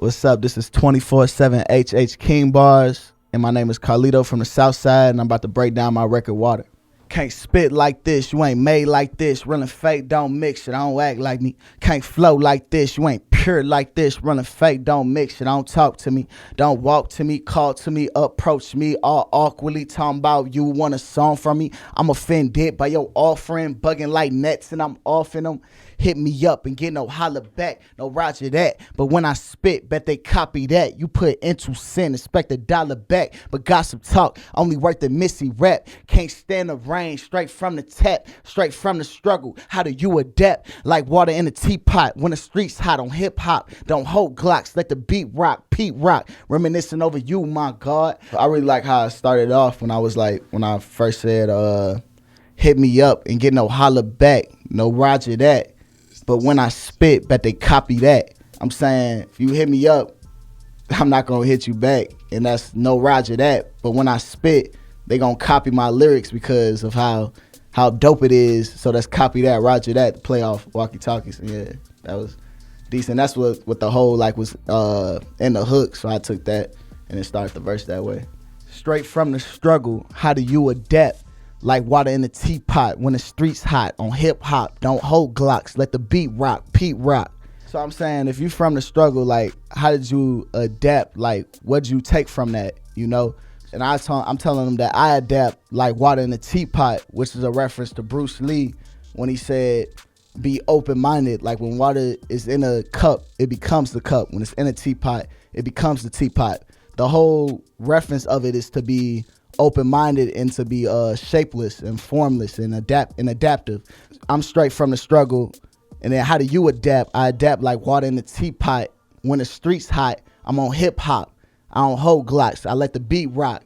What's up? This is 24/7 HH King Bars, and my name is Carlito from the South Side, and I'm about to break down my record Water. Can't spit like this, you ain't made like this. Real and fake don't mix it, I don't act like me. Can't flow like this, you ain't pure like this. Real and fake don't mix it, don't talk to me. Don't walk to me, call to me, approach me all awkwardly. Talking about you want a song from me. I'm offended by your offering, bugging like nets, and I'm offing them. Hit me up and get no holler back, no roger that. But when I spit, bet they copy that. You put into sin, expect $1 back. But gossip talk, only worth the missy rap. Can't stand the rain, straight from the tap, straight from the struggle. How do you adapt? Like water in a teapot, when the streets hot on hip hop. Don't hold Glocks, let the beat rock, Pete rock. Reminiscing over you, my God. I really like how I started off when I first said, hit me up and get no holler back, no roger that. But when I spit, bet they copy that. I'm saying, if you hit me up, I'm not gonna hit you back, and that's no roger that. But when I spit, they gonna copy my lyrics because of how dope it is. So let's copy that, roger that, play off walkie-talkies. Yeah, that was decent. That's what the whole was in the hook. So I took that and then started the verse that way. Straight from the struggle, how do you adapt? Like water in a teapot, when the streets hot on hip hop. Don't hold Glocks, let the beat rock, Pete rock. So I'm saying, if you from the struggle, how did you adapt? What'd you take from that, you know? And I'm telling them that I adapt like water in a teapot, which is a reference to Bruce Lee when he said, be open-minded. Like when water is in a cup, it becomes the cup. When it's in a teapot, it becomes the teapot. The whole reference of it is to be open-minded and to be shapeless and formless and adaptive. I'm straight from the struggle. And then how do you adapt? I adapt like water in the teapot. When the streets hot, I'm on hip hop. I don't hold Glocks, I let the beat rock,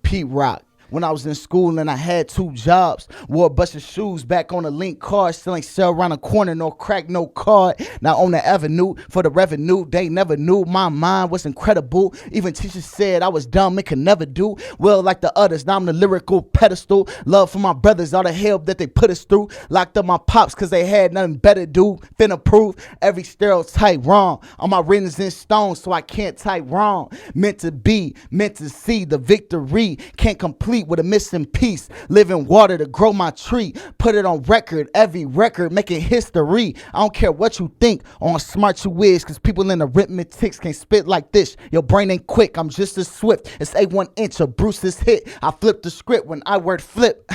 Pete rock. When I was in school and I had 2 jobs, wore a bunch of shoes back on a link card, still ain't sell around the corner, no crack, no card. Now on the avenue for the revenue, they never knew my mind was incredible. Even teachers said I was dumb and could never do well like the others. Now I'm the lyrical pedestal. Love for my brothers, all the help that they put us through. Locked up my pops cause they had nothing better to do. Finna prove every stereotype wrong. All my written's in stone so I can't type wrong. Meant to be, meant to see the victory. Can't complete with a missing piece. Live in water to grow my tree. Put it on record, every record making history. I don't care what you think on how smart you is, cause people in arithmetics can't spit like this. Your brain ain't quick, I'm just as swift. It's A1 inch of Bruce's hit. I flip the script when I word flip.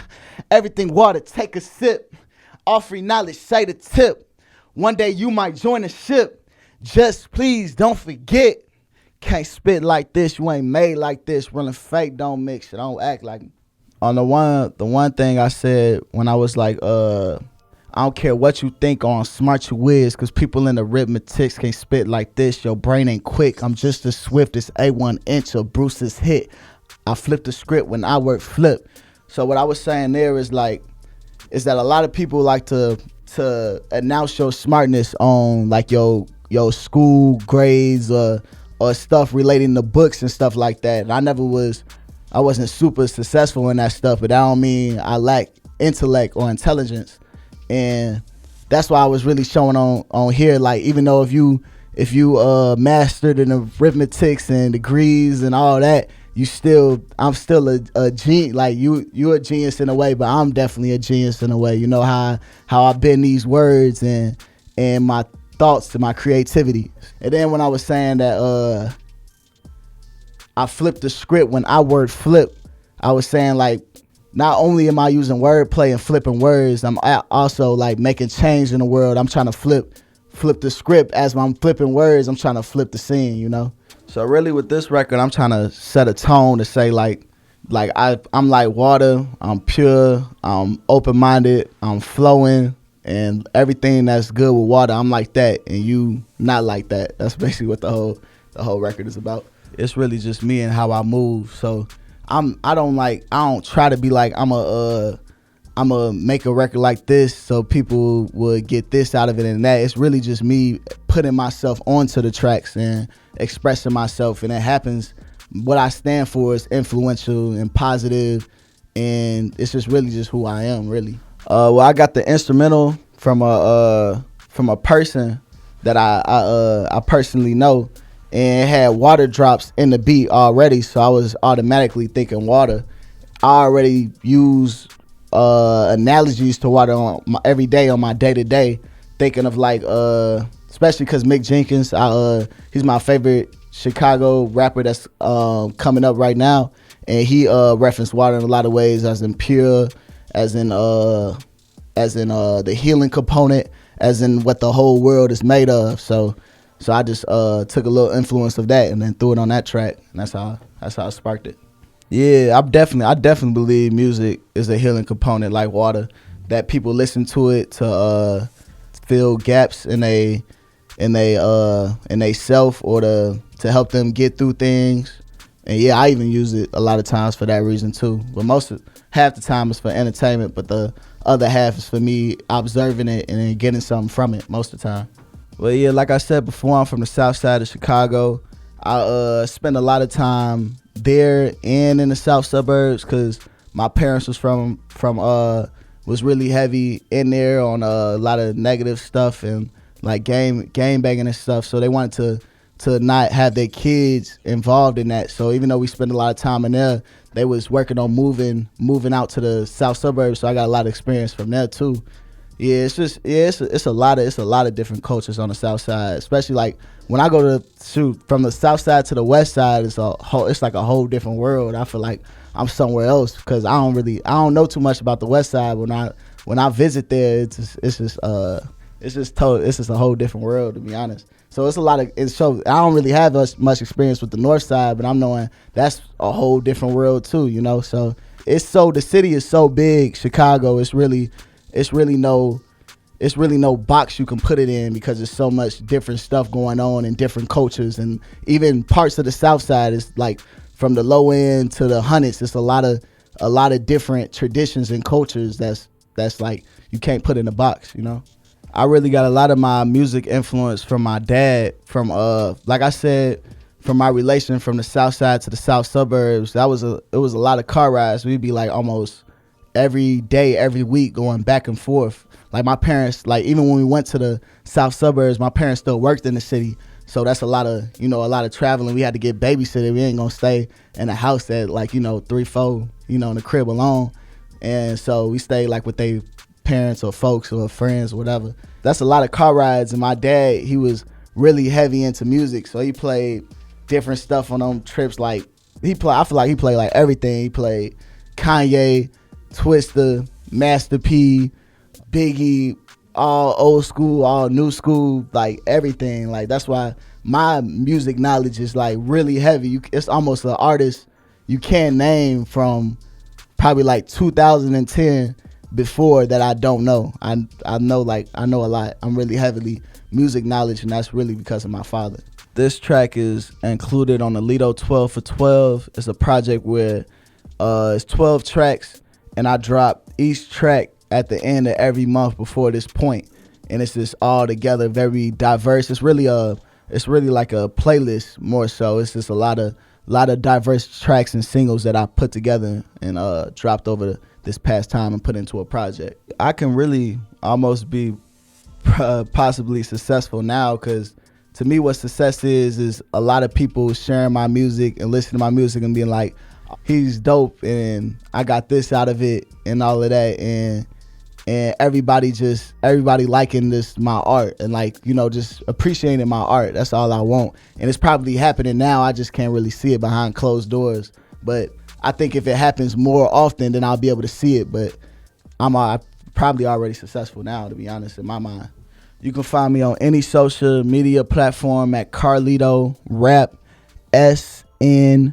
Everything water, take a sip. Offering knowledge, say the tip. One day you might join a ship. Just please don't forget. Can't spit like this, you ain't made like this. Real and fake don't mix it, I don't act like me. On the one thing I said when I was like, I don't care what you think on smart you is, cause people in arithmetics can't spit like this. Your brain ain't quick, I'm just as swift as A1 inch of Bruce's hit. I flip the script when I work flip. So what I was saying there is that a lot of people like to announce your smartness on like your school grades or stuff relating to books and stuff like that. And I wasn't super successful in that stuff, but that don't mean I lack intellect or intelligence. And that's why I was really showing on here, like, even though if you mastered in arithmetics and degrees and all that, I'm still a genius. Like you're a genius in a way, but I'm definitely a genius in a way. You know how I bend these words and my thoughts to my creativity. And then when I was saying that I flipped the script when I word flip, I was saying like not only am I using wordplay and flipping words, I'm also like making change in the world. I'm trying to flip the script as I'm flipping words. I'm trying to flip the scene, you know. So really with this record, I'm trying to set a tone to say like I'm like water, I'm pure, I'm open-minded, I'm flowing, and everything that's good with water, I'm like that, and you not like that. That's basically what the whole record is about. It's really just me and how I move. So I don't try to be like I'm a make a record like this so people would get this out of it and that. It's really just me putting myself onto the tracks and expressing myself, and it happens. What I stand for is influential and positive, and it's just really just who I am, really. Well, I got the instrumental from a person that I personally know, and it had water drops in the beat already, so I was automatically thinking water. I already use analogies to water on every day on my day-to-day, thinking of like especially because Mick Jenkins, he's my favorite Chicago rapper that's coming up right now, and he referenced water in a lot of ways, as in pure, as in the healing component, as in what the whole world is made of. So I just took a little influence of that and then threw it on that track, and that's how I sparked it. Yeah, I definitely believe music is a healing component like water, that people listen to it to fill gaps in they self, or to help them get through things. And yeah, I even use it a lot of times for that reason too. But half the time it's for entertainment, but the other half is for me observing it and then getting something from it most of the time. Well, yeah, like I said before, I'm from the south side of Chicago. I spend a lot of time there and in the south suburbs because my parents was was really heavy in there on a lot of negative stuff and like game banging and stuff. So they wanted to not have their kids involved in that. So even though we spend a lot of time in there, they was working on moving out to the south suburbs. So I got a lot of experience from there too. Yeah, it's a lot of different cultures on the south side, especially like when I go to from the south side to the west side. It's like a whole different world. I feel like I'm somewhere else because I don't know too much about the west side. When I visit there, it's just a whole different world, to be honest. So it's a lot of so I don't really have much experience with the north side, but I'm knowing that's a whole different world too, you know. So the city is so big, Chicago. It's really no box you can put it in because there's so much different stuff going on and different cultures, and even parts of the south side is like from the low end to the hundreds. It's a lot of different traditions and cultures that's like you can't put in a box, you know. I really got a lot of my music influence from my dad, from like I said, from my relation from the south side to the south suburbs. It was a lot of car rides. We'd be like almost every day, every week, going back and forth. Like my parents, like even when we went to the south suburbs, my parents still worked in the city. So that's a lot of traveling. We had to get babysitter. We ain't gonna stay in a house at like, 3-4, in the crib alone. And so we stayed like with they parents or folks or friends or whatever. That's a lot of car rides. And my dad, he was really heavy into music. So he played different stuff on them trips. Like I feel like he played like everything. He played Kanye, Twista, Master P, Biggie, all old school, all new school, like everything. Like that's why my music knowledge is like really heavy. It's almost an artist you can't name from probably like 2010 before that I don't know. I know a lot. I'm really heavily music knowledge, and that's really because of my father. This track is included on the Lido 12 for 12. It's a project where it's 12 tracks, and I drop each track at the end of every month before this point, and it's just all together, very diverse. It's really like a playlist more so. It's just a lot of diverse tracks and singles that I put together and dropped over this past time and put into a project. I can really almost be possibly successful now, because to me what success is a lot of people sharing my music and listening to my music and being like, he's dope and I got this out of it and all of that, and everybody liking my art and like, just appreciating my art. That's all I want. And it's probably happening now. I just can't really see it behind closed doors. But I think if it happens more often, then I'll be able to see it. But I'm probably already successful now, to be honest, in my mind. You can find me on any social media platform at Carlito Rap S.N.B.JR.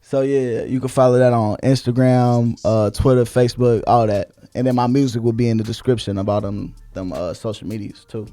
So yeah, you can follow that on Instagram, Twitter, Facebook, all that. And then my music will be in the description about them social medias too.